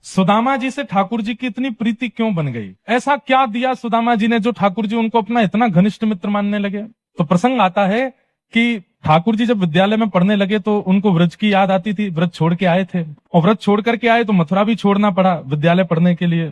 सुदामा जी से ठाकुर जी की इतनी प्रीति क्यों बन गई? ऐसा क्या दिया सुदामा जी ने जो ठाकुर जी उनको अपना इतना घनिष्ठ मित्र मानने लगे? तो प्रसंग आता है कि ठाकुर जी जब विद्यालय में पढ़ने लगे तो उनको व्रज की याद आती थी, व्रज छोड़ के आए थे, और व्रज छोड़ करके आए तो मथुरा भी छोड़ना पड़ा विद्यालय पढ़ने के लिए।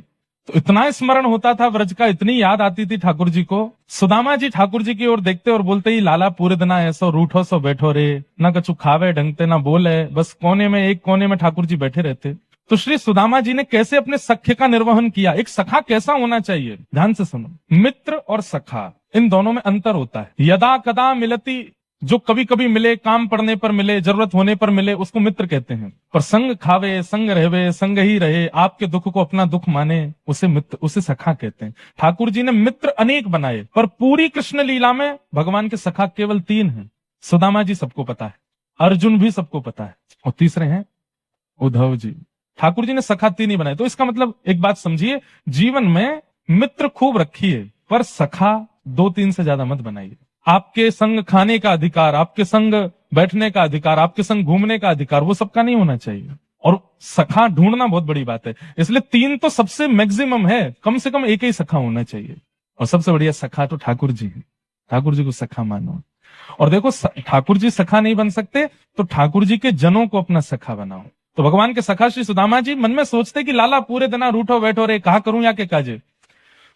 तो इतना स्मरण होता था व्रज का, इतनी याद आती थी ठाकुर जी को। सुदामा जी ठाकुर जी की ओर देखते और बोलते ही, लाला पूरे दिना ऐसो रूठो सो बैठो रे, ना कछु खावे ढंगते ना बोले, बस कोने में एक कोने में ठाकुर जी बैठे रहते। तो श्री सुदामा जी ने कैसे अपने सख्य का निर्वहन किया? एक सखा कैसा होना चाहिए? ध्यान से सुनो, मित्र और सखा इन दोनों में अंतर होता है। यदा कदा मिलती, जो कभी कभी मिले, काम पड़ने पर मिले, जरूरत होने पर मिले, उसको मित्र कहते हैं। पर संग खावे, संग रहवे, संग ही रहे, आपके दुख को अपना दुख माने, उसे मित्र, उसे सखा कहते हैं। ठाकुर जी ने मित्र अनेक बनाए, पर पूरी कृष्ण लीला में भगवान के सखा केवल 3 हैं। सुदामा जी सबको पता है, अर्जुन भी सबको पता है, और तीसरे हैं उद्धव जी। ठाकुर जी ने सखा 3 ही बनाए। तो इसका मतलब एक बात समझिए, जीवन में मित्र खूब रखिए, पर सखा 2-3 से ज्यादा मत बनाइए। आपके संग खाने का अधिकार, आपके संग बैठने का अधिकार, आपके संग घूमने का अधिकार, वो सबका नहीं होना चाहिए। और सखा ढूंढना बहुत बड़ी बात है। इसलिए 3 तो सबसे मैक्सिमम है, कम से कम एक ही सखा होना चाहिए। और सबसे बढ़िया सखा तो ठाकुर जी है। ठाकुर जी को सखा मानो। और देखो, ठाकुर जी सखा नहीं बन सकते तो ठाकुर जी के जनों को अपना सखा बनाओ। तो भगवान के सखा श्री सुदामा जी मन में सोचते कि लाला पूरे दिना रूठो बैठो रे, कहा करूं या के काजे।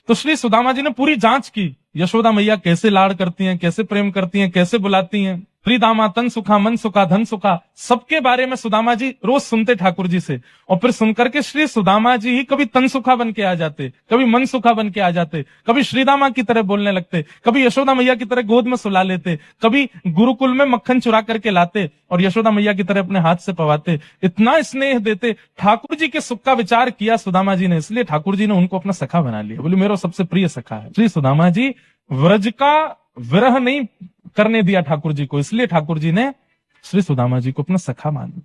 तो श्री सुदामा जी ने पूरी जांच की, यशोदा मैया कैसे लाड़ करती हैं, कैसे प्रेम करती हैं, कैसे बुलाती हैं। प्रीदामा तन सुखा, मन सुखा, धन सुखा, सबके बारे में सुदामा जी रोज सुनते ठाकुर जी से। और फिर सुनकर के श्री सुदामा जी ही कभी तन सुखा बन के आ जाते, कभी मन सुखा बन के आ जाते, कभी श्रीदामा की तरह बोलने लगते, कभी यशोदा मैया की तरह गोद में सुला लेते, कभी गुरुकुल में मक्खन चुरा करके लाते और यशोदा मैया की तरह अपने हाथ से पवाते। इतना स्नेह देते। ठाकुर जी के सुख का विचार किया सुदामा जी ने, इसलिए ठाकुर जी ने उनको अपना सखा बना लिया। बोले मेरा सबसे प्रिय सखा है। श्री सुदामा जी व्रज का विरह नहीं करने दिया ठाकुर जी को, इसलिए ठाकुर जी ने श्री सुदामा जी को अपना सखा माना।